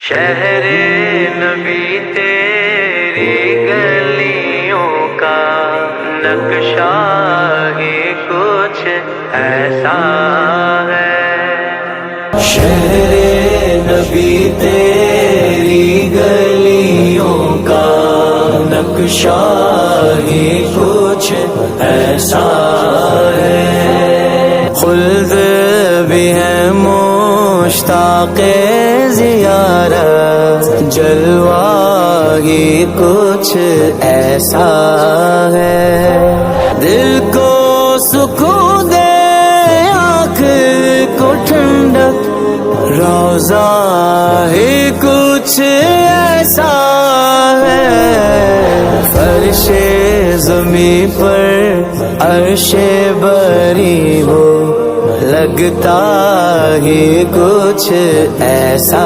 شہر نبی تیری گلیوں کا نقشہ ہی کچھ ایسا ہے۔ شہر نبی تیری گلیوں کا نقشہ ہی کچھ ایسا ہے۔ خلد بھی ہے مشتاق زیارت، جلوہ ہی کچھ ایسا ہے۔ دل کو سکون دے، آنکھ کو ٹھنڈک، روضہ ہی کچھ ایسا ہے۔ فرش زمین پر عرش بری ہو، لگتا ہی کچھ ایسا